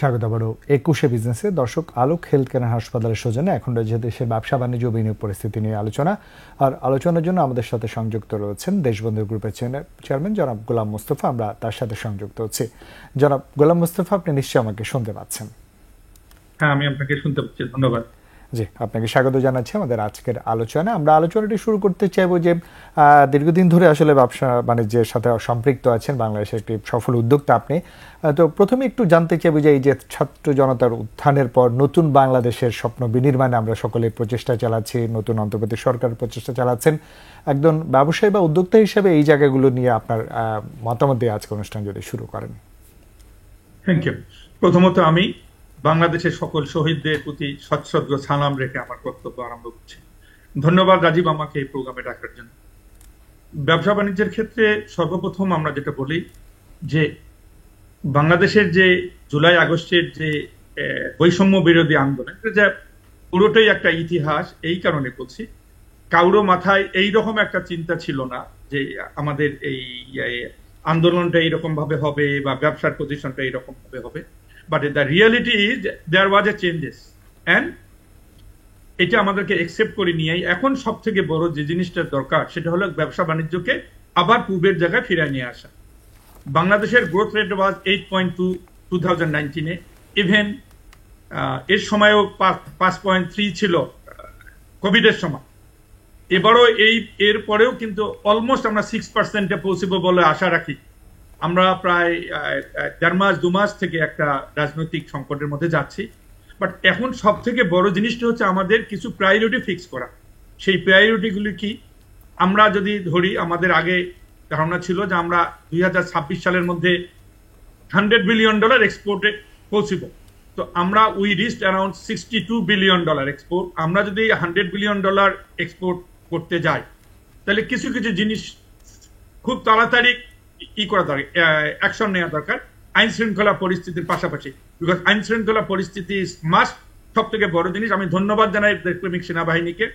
স্বাগত আবারও ২১শে বিজনেসে। দর্শক, আলোক হেলথ কেয়ার হাসপাতালের সৌজন্যে এখন রয়েছে দেশের ব্যবসা বাণিজ্য বিনিয়োগ পরিস্থিতি নিয়ে আলোচনা। আর আলোচনার জন্য আমাদের সাথে সংযুক্ত রয়েছেন দেশবন্ধু গ্রুপের চেয়ারম্যান জনাব গোলাম মোস্তফা। আমরা তার সাথে সংযুক্ত হচ্ছি। জনাব গোলাম মোস্তফা, আপনি নিশ্চয়ই আমাকে শুনতে পাচ্ছেন? হ্যাঁ, আমি আপনাকে শুনতে পাচ্ছি, ধন্যবাদ। জি, আপনাকে স্বাগত জানাচ্ছি আমাদের আজকের আলোচনা। আমরা আলোচনাটি শুরু করতে চাইব যে দীর্ঘদিন ধরে আসলে ব্যবসা বাণিজ্যের সাথে সম্পৃক্ত আছেন, বাংলাদেশের একটি সফল উদ্যোক্তা আপনি। তো প্রথমে একটু জানতে চাইব যে এই যে ছাত্র জনতার উত্থানের পর নতুন বাংলাদেশের স্বপ্ন বিনির্মাণে আমরা সকলে প্রচেষ্টা চালাচ্ছি, নতুন অন্তর্বর্তী সরকার প্রচেষ্টা চালাচ্ছেন, একজন ব্যবসায়ী বা উদ্যোক্তা হিসেবে এই জায়গাগুলো নিয়ে আপনার মতামত দিয়ে আজকে অনুষ্ঠান যদি শুরু করেন। Thank you. প্রথমত আমি বাংলাদেশের সকল শহীদদের প্রতি সশ্রদ্ধ সালাম রেখে আমার বক্তব্য আরম্ভ করছি। ধন্যবাদ রাজীব আমাকে এই প্রোগ্রামে ডাকার জন্য। ব্যবসা বাণিজ্যের ক্ষেত্রে সর্বপ্রথম আমরা যেটা বলি যে বাংলাদেশের যে জুলাই আগস্টের যে বৈষম্য বিরোধী আন্দোলন, এটা পুরোটাই একটা ইতিহাস। এই কারণে বলছি, কারো মাথায় এইরকম একটা চিন্তা ছিল না যে আমাদের এই আন্দোলনটা এইরকম ভাবে হবে বা ব্যবসার প্রতিষ্ঠানটা এইরকম ভাবে হবে। But the reality is there was a changes and এটা আমাদেরকে একসেপ্ট করে নিয়ে এখন সব থেকে বড় যে জিনিসটা দরকার সেটা হলো ব্যবসা বাণিজ্যকে আবার পূর্বের জায়গায় ফিরিয়ে নিয়ে আসা। বাংলাদেশের গ্রোথ রেট ওয়াজ 8.2 2019-এ, ইভেন এর সময়ও 5.3 ছিল কোভিডের সময়। এবারও এর পরেও কিন্তু অলমোস্ট আমরা 6%-এ পৌঁছবো বলে আশা রাখি। আমরা প্রায় 1.5 মাস 2 মাস থেকে একটা রাজনৈতিক সংকটের মধ্যে যাচ্ছি। বাট এখন সব থেকে বড় জিনিসটা হচ্ছে আমাদের কিছু প্রায়োরিটি ফিক্স করা। সেই প্রায়োরিটিগুলি কি? আমরা যদি ধরি, আমাদের আগে ধারণা ছিল যে আমরা 2026 সালের মধ্যে $100 বিলিয়ন এক্সপোর্টে পৌঁছব। তো আমরা we reached around $62 billion export. আমরা যদি $100 বিলিয়ন এক্সপোর্ট করতে যাই, তাহলে কিছু কিছু জিনিস খুব তাড়াতাড়ি করা দরকার, অ্যাকশন নেওয়া দরকার আইন শৃঙ্খলা পরিস্থিতির পাশাপাশি। বিকজ আইন শৃঙ্খলা পরিস্থিতি মাস্ট সব থেকে বড় জিনিস। আমি ধন্যবাদ জানাই দেশপ্রেমিক সেনাবাহিনীকে।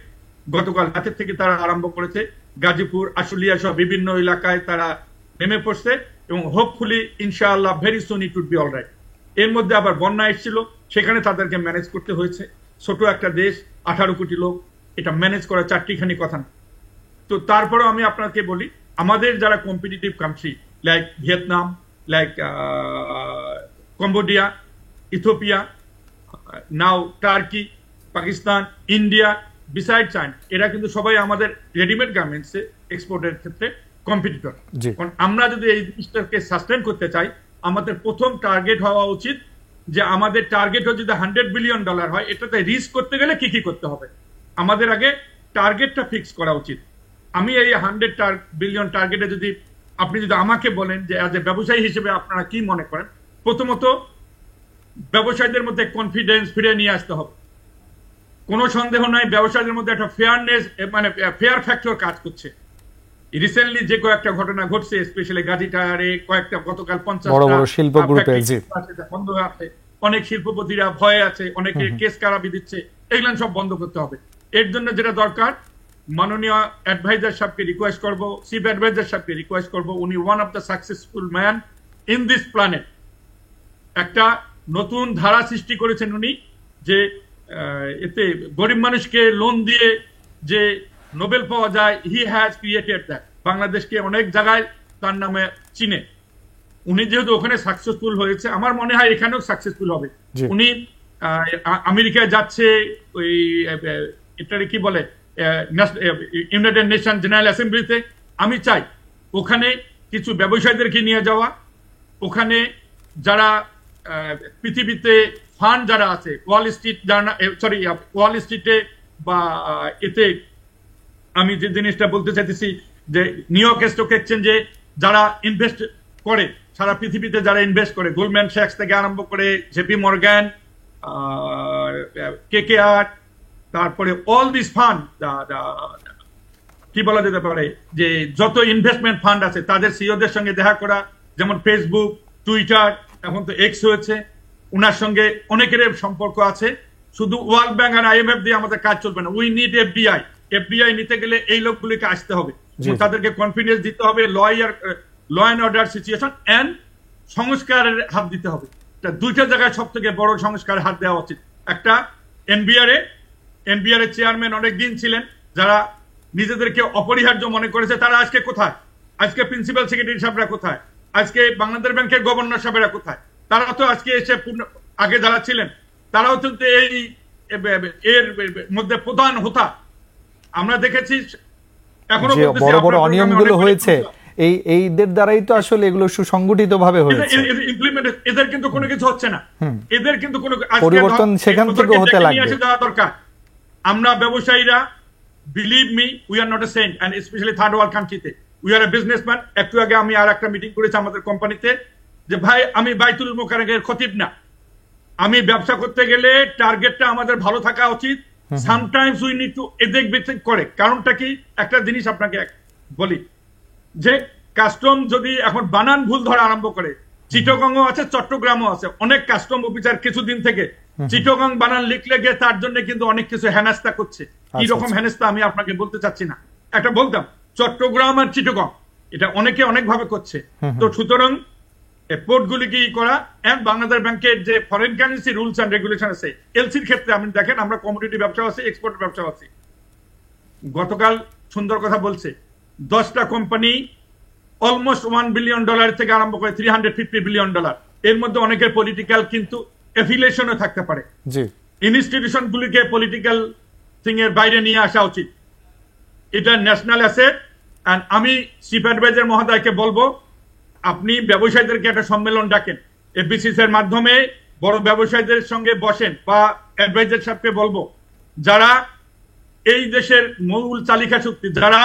গতকাল রাতের থেকে তারা আরম্ভ করেছে, গাজীপুর, আশুলিয়া সহ বিভিন্ন এলাকায় তারা নেমে পড়ছে এবং হোপফুলি ইনশাআল্লাহ very soon it would be alright. এর মধ্যে আবার বন্যা এসেছিল, সেখানে তাদেরকে ম্যানেজ করতে হয়েছে। ছোট একটা দেশ, 18 কোটি লোক, এটা ম্যানেজ করা চারটিখানি কথা না। তো তারপরেও আমি আপনাকে বলি, আমাদের যারা competitive country like Vietnam, like Cambodia, Ethiopia, now Turkey, Pakistan, India, beside China, এরা কিন্তু সবাই আমাদের রেডিমেড গার্মেন্টসে এক্সপোর্টের ক্ষেত্রে কম্পিটিটর। কারণ আমরা যদি এই জিনিসটাকে সাস্টেন করতে চাই, আমাদের প্রথম টার্গেট হওয়া উচিত যে আমাদের টার্গেট যদি $100 বিলিয়ন হয়, এটাতে রিচ করতে গেলে কি কি করতে হবে, আমাদের আগে টার্গেটটা ফিক্স করা উচিত। আমি এই 100 বিলিয়ন টার্গেটে যদি আপনি যদি আমাকে বলেন যে অ্যাজ এ ব্যবসায়ী হিসেবে আপনারা কি মনে করেন, প্রথমত ব্যবসায়ীদের মধ্যে কনফিডেন্স ফিরে নিয়ে আসতে হবে। কোনো সন্দেহ নাই ব্যবসায়ীদের মধ্যে একটা ফেয়ারনেস, মানে ফেয়ার ফ্যাক্টর কাজ করছে। রিসেন্টলি যে কয়েকটা ঘটনা ঘটছে, স্পেশালি গাজী টায়ারে কয়েকটা, গতকাল 50টা শিল্প গ্রুপে বন্ধ আছে, অনেক শিল্পপতিরা ভয়ে আছে, অনেকে কেস কারাবি দিচ্ছে, এগুলো সব বন্ধ করতে হবে। এর জন্য যেটা দরকার, মাননীয় অ্যাডভাইজার সাহেবকে রিকোয়েস্ট করব, চিফ অ্যাডভাইজার সাহেবকে রিকোয়েস্ট করব, উনি one of the successful man in this planet. একটা নতুন ধারা সৃষ্টি করেছেন উনি, যে এতে গরিব মানুষকে লোন দিয়ে যে নোবেল পাওয়া যায়, হি হ্যাজ ক্রিয়েটেড দ্যাট। বাংলাদেশকে অনেক জায়গায় তার নামে চিনে। উনি যেহেতু ওখানে সাকসেসফুল হয়েছে, আমার মনে হয় এখানেও সাকসেসফুল হবে। উনি আমেরিকায় যাচ্ছে, ওই এটারে কি বলে, ইউনাইটেড নেশন জেনারেল অ্যাসেম্বলিতে। আমি চাই ওখানে কিছু ব্যবসায়ীদেরকে নিয়ে যাওয়া, ওখানে যারা পৃথিবীতে ফান্ড যারা আছে, ওয়াল স্ট্রিটে বা এতে, আমি যে জিনিসটা বলতে চাইতেছি যে নিউ ইয়র্ক স্টক এক্সচেঞ্জে যারা ইনভেস্ট করে, সারা পৃথিবীতে যারা ইনভেস্ট করে, গোল্ডম্যান স্যাক্স থেকে আরম্ভ করে জেপি মর্গান, KKR, তারপরে অল দিস ফান্ড, কি বলা যেতে পারে, যে যত ইনভেস্টমেন্ট ফান্ড আছে তাদের সিইওদের সঙ্গে দেখা করা, যেমন ফেসবুক, টুইটার, এখন তো এক্স হয়েছে, ওনার সঙ্গে অনেকের সম্পর্ক আছে। শুধু ওয়ার্ল্ড ব্যাংক আর IMF দিয়ে আমাদের কাজ চলবে না, উই নিড এফডিআই নিতে গেলে এই লোকগুলিকে আসতে হবে, তাদেরকে কনফিডেন্স দিতে হবে, law and order situation and সংস্কারের হাত দিতে হবে। দুইটা জায়গায় সব থেকে বড় সংস্কার হাত দেওয়া উচিত। একটা এনবিআর এর চেয়ারম্যান অনেক দিন ছিলেন, যারা নিজেদেরকে অপরিহার্য মনে করেছে, তারা আজকে কোথায়? আজকে প্রিন্সিপাল সেক্রেটারি সাহেবরা কোথায়? আজকে বাংলাদেশ ব্যাংকের গভর্নর সাহেবরা কোথায়? তারা তো আজকে এসে আগে যারা ছিলেন তারাও তো এই এর মধ্যে প্রধান হোতা। আমরা দেখেছি এখনো বড় বড় অনিয়মগুলো হয়েছে এইদের দ্বারাই তো আসলে এগুলো সুসংগঠিত ভাবে হয়েছে। এদের কিন্তু কোনো কিছু হচ্ছে না, এদের কিন্তু কোনো পরিবর্তন সেখান থেকে হতে লাগবে। দরকার। আমরা ব্যবসায়ীরা, believe me, we are not a saint, and specially third world কান্ট্রিতে উই আর এ বিজনেসম্যান। একটু আগে আমি আর একটা মিটিং করেছি আমাদের কোম্পানিতে, যে ভাই আমি বাইতুল মোকাররমের খতিব না, আমি ব্যবসা করতে গেলে টার্গেটটা আমাদের ভালো থাকা উচিত। সামটাইমস উই নিড টু এদিক বিদিক করে। কারণটা কি? একটা জিনিস আপনাকে বলি, যে কাস্টম যদি এখন বানান ভুল ধরা আরম্ভ করে, চিটাগংও আছে, চট্টগ্রামও আছে, অনেক কাস্টম অফিসার কিছুদিন থেকে চিটাগং বানান লিখলে গিয়ে তার জন্য কিন্তু অনেক কিছু হেনাস্তা করছে। কি রকম হেনাস্তা আমি আপনাকে বলতে চাচ্ছি না, একটা বলতাম চট্টগ্রাম আর চিটাগং, এটা অনেকে অনেক ভাবে করছে। তো সুতরাং পোর্টগুলি কি করা, এন্ড বাংলাদেশ ব্যাংকের যে foreign currency rules and regulation আছে, এলসির ক্ষেত্রে আপনি দেখেন আমরা কমোডিটি ব্যবসা আছে, এক্সপোর্ট ব্যবসা আছে। গতকাল সুন্দর কথা বলছে, 10টা কোম্পানি অলমোস্ট $1 বিলিয়ন থেকে আরম্ভ করে $350 বিলিয়ন, এর মধ্যে অনেকের পলিটিক্যাল কিন্তু এফিলিয়েশনও থাকতে পারে। ইনস্টিটিউশন গুলিকে পলিটিক্যাল থিং এর বাইরে নিয়ে আসা উচিত। এটা ন্যাশনাল অ্যাসেট। এন্ড আমি চিফ অ্যাডভাইজার মহোদয়কে বলবো, আপনি ব্যবসায়ীদেরকে একটা সম্মেলন ডাকেন, এফবিসিসি এর মাধ্যমে বড় ব্যবসায়ীদের সঙ্গে বসেন, বা অ্যাডভাইজার সাহেবকে বলবো, যারা এই দেশের মূল চালিকা শক্তি, যারা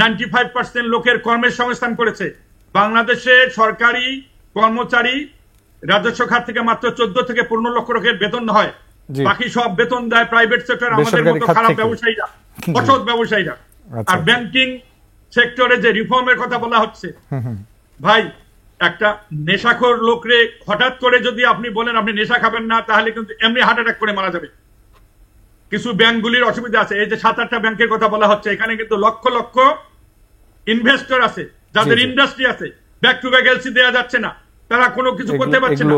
95% লোকের কর্মের সংস্থান করেছে। বাংলাদেশে সরকারি কর্মচারী রাজস্ব খাত থেকে মাত্র 14 থেকে 15 লক্ষ লোকের বেতন হয়, বাকি সব বেতন দেয় প্রাইভেট সেক্টর, আমাদের মতো খারাপ ব্যবসায়ীরা, অসৎ ব্যবসায়ীরা। আর ব্যাংকিং সেক্টরে যে রিফর্মের কথা বলা হচ্ছে, ভাই একটা নেশাখোর লোকরে হঠাৎ করে যদি আপনি বলেন আপনি নেশা খাবেন না, তাহলে কিন্তু এমনি হার্ট অ্যাটাক করে মারা যাবে। কিছু ব্যাংকগুলির অসুবিধা আছে, এই যে 7-8টা ব্যাংকের কথা বলা হচ্ছে, এখানে কিন্তু লক্ষ লক্ষ ইনভেস্টর আছে, যাদের ইন্ডাস্ট্রি আছে, ব্যাক টু ব্যাক এলসি দেওয়া যাচ্ছে না, তারা কোনো কিছু করতে পারছে না।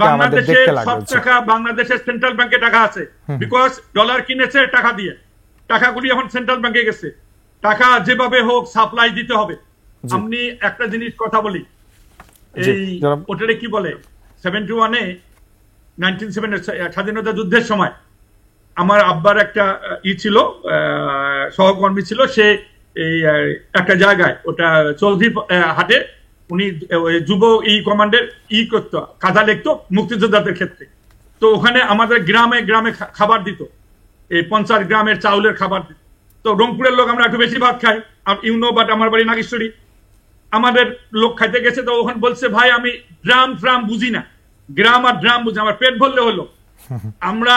বাংলাদেশের সব টাকা বাংলাদেশের সেন্ট্রাল ব্যাংকে টাকা আছে, বিকজ ডলার কিনেছে টাকা দিয়ে, টাকাগুলি এখন সেন্ট্রাল ব্যাংকে গেছে। টাকা যেভাবে হোক সাপ্লাই দিতে হবে। আপনি একটা জিনিস কথা বলি, এই ওটারে কি বলে, 71-এ 1970 স্বাধীনতা যুদ্ধের সময় আমার আব্বার একটা ছিল, সহকর্মী ছিল, সে এই একটা জায়গায় ওটা চৌধুরী হাটে উনি যুব কমান্ডের করতো, কাজা লিখতো মুক্তিযোদ্ধাদের ক্ষেত্রে। তো ওখানে আমাদের গ্রামে গ্রামে খাবার দিত, এই 50 গ্রামের চাউলের খাবার দিত। তো রংপুরের লোক আমরা একটু বেশি ভাত খাই, বাট আমার বাড়ি নাগেশ্বরী, আমাদের লোক খাইতে গেছে, তো ওখানে বলছে ভাই আমি গ্রাম ফ্রাম বুঝি না, গ্রাম আর ড্রাম বুঝি, আমার পেট ভরলে হলো। আমরা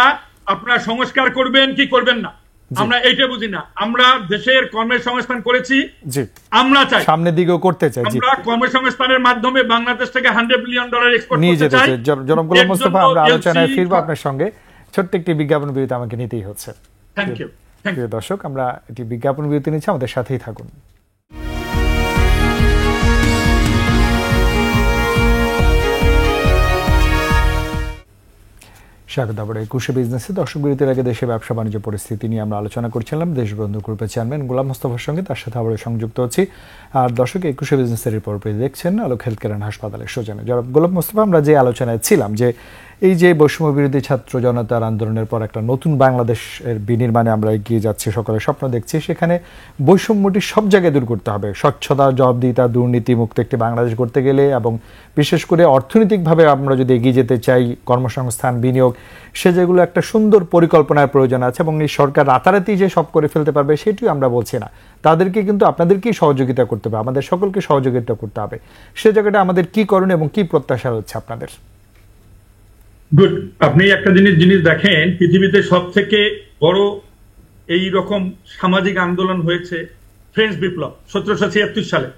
আপনারা সংস্কার করবেন কি করবেন না, আমরা এইটা বুঝি না। আমরা দেশের কর্মের সংস্থান করেছি, আমরা চাই সামনের দিকেও করতে চাই। আমরা কর্মসংস্থানের মাধ্যমে বাংলাদেশ থেকে $100 বিলিয়ন এক্সপোর্ট করতে চাই। জনাব গোলাম মোস্তফা, আমরা আলোচনায় ফিরবো আপনার সঙ্গে। ছোট্ট একটি বিজ্ঞাপন বিরতি আমাকে নিতেই হচ্ছে। Thank you. প্রিয় দর্শক, আমরা একটি বিজ্ঞাপন বিরতি নিচ্ছি, আমাদের সাথেই থাকুন। স্বাগত আবার একুশে বিজনেসে। দর্শক বিরতির আগে দেশে ব্যবসা বাণিজ্য পরিস্থিতি নিয়ে আমরা আলোচনা করছিলাম দেশবন্ধু গ্রুপের চেয়ারম্যান গোলাম মোস্তফার সঙ্গে, তার সাথে আবার সংযুক্ত হচ্ছি। আর দর্শক, একুশে বিজনেসের রিপোর্ট দেখছেন আলোক হেলথ কেয়ার হাসপাতালের সৌজন্যে। জনাব গোলাম মোস্তফা, আমরা যে আলোচনায় ছিলাম যে এই যে বৈষম্য বিরোধী ছাত্র জনতার আন্দোলনের পর একটা নতুন বাংলাদেশের বিনির্মাণে আমরা এগিয়ে যাচ্ছি, সকলের স্বপ্ন দেখছি, সেখানে বৈষম্যটি সব জায়গায় দূর করতে হবে। স্বচ্ছতা, জবাবদিহিতা, দুর্নীতি মুক্ত একটি বাংলাদেশ করতে গেলে, এবং বিশেষ করে অর্থনৈতিকভাবে আমরা যদি এগিয়ে যেতে চাই, কর্মসংস্থান, বিনিয়োগ, সে যেগুলো একটা সুন্দর পরিকল্পনার প্রয়োজন আছে। এবং এই সরকার রাতারাতি যে সব করে ফেলতে পারবে সেটিও আমরা বলছি না, তাদেরকে কিন্তু আপনাদেরকেই সহযোগিতা করতে হবে, আমাদের সকলকে সহযোগিতা করতে হবে। সে জায়গাটা আমাদের কি করণ এবং কি প্রত্যাশা হচ্ছে আপনাদের? গুড। আপনি একটা জিনিস দেখেন, পৃথিবীতে সব থেকে বড় এই রকম সামাজিক আন্দোলন হয়েছে ফ্রেঞ্চ বিপ্লব 1776 সালে,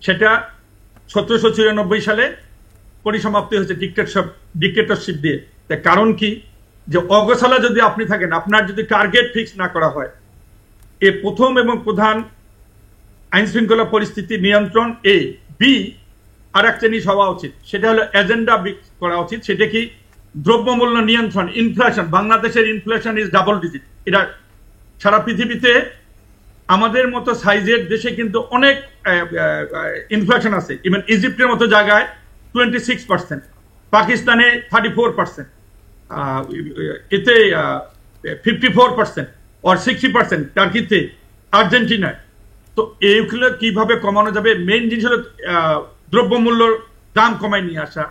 সেটা 1794 সালে পরিসমাপ্তি হয়েছে ডিক্টেটরশিপ দিয়ে। তার কারণ কি, যে অগোছালা যদি আপনি থাকেন, আপনার যদি টার্গেট ফিক্স না করা হয়, এ প্রথম এবং প্রধান আইন শৃঙ্খলা পরিস্থিতি নিয়ন্ত্রণ, বি আর একটা জিনিস হওয়া উচিত, সেটা হলো এজেন্ডা করা উচিত। সেটা কি? দ্রব্যমূল্য নিয়ন্ত্রণ, ইনফ্লেশন। বাংলাদেশের ইনফ্লেশন ইজ ডাবল ডিজিট। এটা সারা পৃথিবীতে আমাদের মতো সাইজের দেশে কিন্তু অনেক ইনফ্লেশন আছে। ইভেন ইজিপ্টের মতো জায়গায় 26%, পাকিস্তানে 34%, এতে 54% or 60%, টার্কিতে, আর্জেন্টিনায়। তো এইগুলো কিভাবে কমানো যাবে? মেইন জিনিস হলো দ্রব্যমূল্যর দাম কমায় নিয়ে আসা।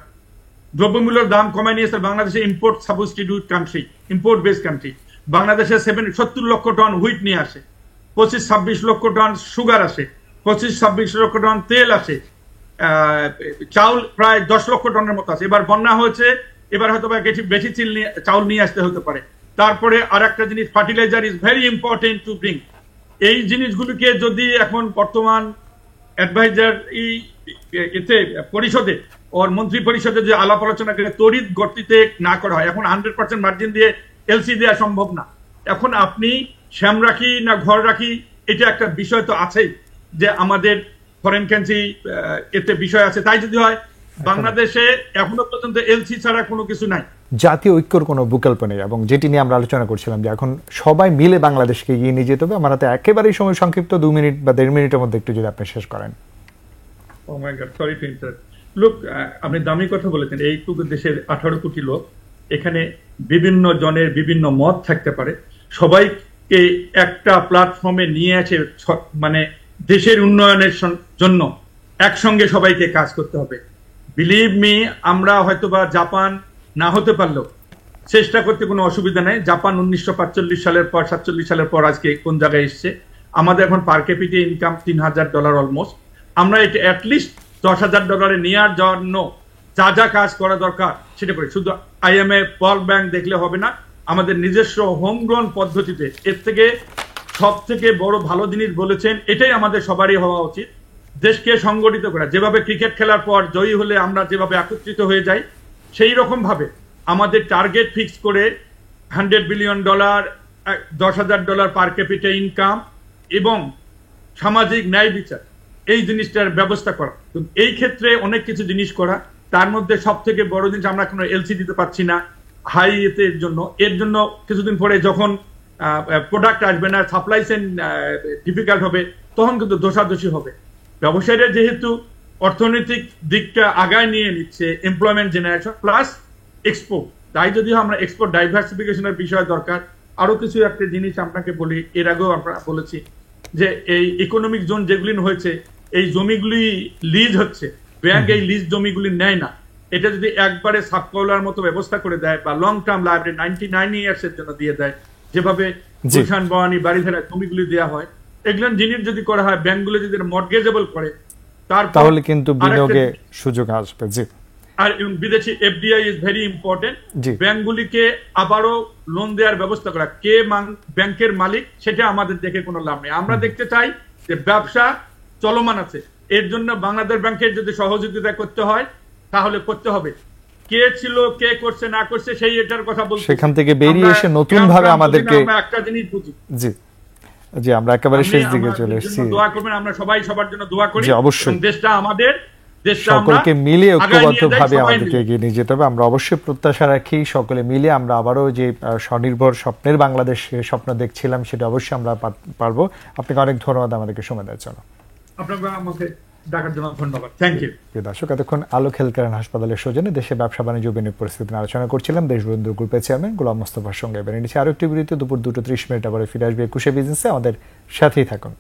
দ্রব্যমূল্যের দাম কমায় নিয়ে আসা। বাংলাদেশে import substitute country, import base country. বাংলাদেশে 70 লক্ষ টন হুইট নিয়ে আসে, 25-26 লক্ষ টন সুগার আসে, 25-26 লক্ষ টন তেল আসে, চাউল প্রায় 10 লক্ষ টনের মতো আছে। এবার বন্যা হয়েছে, এবার হয়তো বেশি চাউল নিয়ে আসতে হতে পারে। তারপরে আর একটা জিনিস, fertiliser is very important to bring. এই জিনিসগুলিকে যদি এখন বর্তমান অ্যাডভাইজার এতে পরিষদে ওর মন্ত্রী পরিষদে যে আলাপ আলোচনা করে তড়িৎ গতিতে না করা হয়, এখন 100% মার্জিন দিয়ে এলসি দেওয়া সম্ভব না। এখন আপনি শ্যাম রাখি না ঘর রাখি, এটা একটা বিষয় তো আছেই, যে আমাদের ফরেন কারেন্সি এতে বিষয় আছে। তাই যদি হয়, বাংলাদেশে এখনো পর্যন্ত এলসি ছাড়া কোনো কিছু নাই, জাতীয় ঐক্যর কোনো বিকল্প নেই। এবং যেটি নিয়ে আমরা আলোচনা করছিলাম যে এখন সবাই মিলে বাংলাদেশকে এগিয়ে নিয়ে যেতে হবে। আমার হাতে একেবারেই সময় সংক্ষিপ্ত, 2 মিনিট বা 1.5 মিনিটের মধ্যে একটু যদি আপনি শেষ করেন। Oh my God, sorry to interrupt. Look, আপনি দামি কথা বলেছেন। এইটুকু দেশের 18 কোটি লোক, এখানে বিভিন্ন জনের বিভিন্ন মত থাকতে পারে। সবাইকে একটা প্ল্যাটফর্মে নিয়ে আসে, মানে দেশের উন্নয়নের জন্য একসঙ্গে সবাইকে কাজ করতে হবে। বিলিভ মি, আমরা হয়তোবা জাপান না হতে পারলেও চেষ্টা করতে কোনো অসুবিধা নেই। জাপান 1945 সালের পর, 47 সালের পর আজকে কোন জায়গায় এসছে। আমাদের এখন পার ক্যাপিটা ইনকাম $3000 অলমোস্ট। আমরা এটা অ্যাটলিস্ট $10,000 নেওয়ার জন্য যা যা কাজ করা দরকার সেটা করি। শুধু IMF, ওয়ার্ল্ড ব্যাংক দেখলে হবে না, আমাদের নিজস্ব হোমগ্রোন পদ্ধতিতে। এর থেকে সব থেকে বড় ভালো জিনিস বলেছেন, এটাই আমাদের সবারই হওয়া উচিত, দেশকে সংগঠিত করা। যেভাবে ক্রিকেট খেলার পর জয়ী হলে আমরা যেভাবে একত্রিত হয়ে যাই, সেই রকম ভাবে আমাদের টার্গেট ফিক্স করে $100 বিলিয়ন, $10,000 পার ক্যাপিটা ইনকাম এবং সামাজিক ন্যায় বিচার, এই জিনিসটার ব্যবস্থা করা। তো এই ক্ষেত্রে অনেক কিছু জিনিস করা। তার মধ্যে সব থেকে বড় জিনিস, আমরা কোনো এলসি দিতে পারছি না হাই এর জন্য। এর জন্য কিছুদিন পরে যখন প্রোডাক্ট আসবে না, সাপ্লাই চেইন ডিফিকাল্ট হবে, তখন কিন্তু দোষাদোষী হবে। ব্যবসায়ীরা যেহেতু অর্থনৈতিক দিকটা আগায় নিয়ে নিচ্ছে, এমপ্লয়মেন্ট জেনারেশন প্লাস এক্সপোর্ট, তাই যদি আমরা এক্সপোর্ট ডাইভার্সিফিকেশনের বিষয় দরকার। আরো কিছু একটা জিনিস আপনাকে বলি, এর আগেও আমরা বলেছি যে এই ইকোনমিক জোন যেগুলি হয়েছে, এই জমিগুলি লিজ হচ্ছে, ব্যাংক এই লিজ জমিগুলি নেয় না। এটা যদি একবারে সাবকলার মতো ব্যবস্থা করে দেয় বা লং টার্ম লাইব্রেরি 99 ইয়ার্স এর জন্য দিয়ে দেয়, যেভাবে গুলশান বনানী বাড়িধারা জমিগুলি দেওয়া হয়, এগুলো জিনিস যদি করা হয়, ব্যাংকগুলো যদি মর্টগেজেবল করে, তাহলে কিন্তু বিনিয়োগে সুযোগ আসবে। জি, আর বিদেশি এফডিআই ইজ ভেরি ইম্পর্টেন্ট। ব্যাংকগুলিকে আবারও লোন দেওয়ার ব্যবস্থা করা। কে ব্যাংকের মালিক সেটা আমাদের দেখে কোনো লাভ নেই। আমরা দেখতে চাই যে ব্যবসা চলমান আছে। এর জন্য বাংলাদেশ ব্যাংকের যদি সহযোগিতা করতে হয় তাহলে করতে হবে। কে ছিল, কে করছে না করছে, সেই এটার কথা বলতে, সেখান থেকে বেরিয়ে এসে নতুন ভাবে আমাদেরকে একটা জিনিস বুঝি। জি জি, আমরা একেবারে শেষ দিকে চলে এসেছি। দোয়া করবেন, আমরা সবাই সবার জন্য দোয়া করি। অবশ্যই দেশটা আমাদের, সকলকে মিলে ঐক্যবদ্ধভাবে আমাদেরকে এগিয়ে নিয়ে যেতে হবে। আমরা অবশ্যই প্রত্যাশা রাখি সকলে মিলে আমরা আবারও যে স্বনির্ভর স্বপ্নের বাংলাদেশ স্বপ্ন দেখছিলাম, সেটা অবশ্যই আমরা পারবো। আপনাকে অনেক ধন্যবাদ আমাদেরকে সময় দেওয়ার জন্য। আপনাকে আমাকে ডাকার জন্য ধন্যবাদ। Thank you. দর্শক, এতক্ষণ আলোক হেলথকেয়ার হাসপাতালের সৌজন্যে দেশে ব্যবসা বাণিজ্য বিনিয়োগ পরিস্থিতি নিয়ে আলোচনা করছিলাম দেশবন্ধু গ্রুপের চেয়ারম্যান গোলাম মোস্তফার সঙ্গে। এবার নিচে আরো একটি বিরতি, দুপুর 2:30 আবার ফিরে আসবে 21 বিজনেসে। আমাদের সাথেই থাকুন।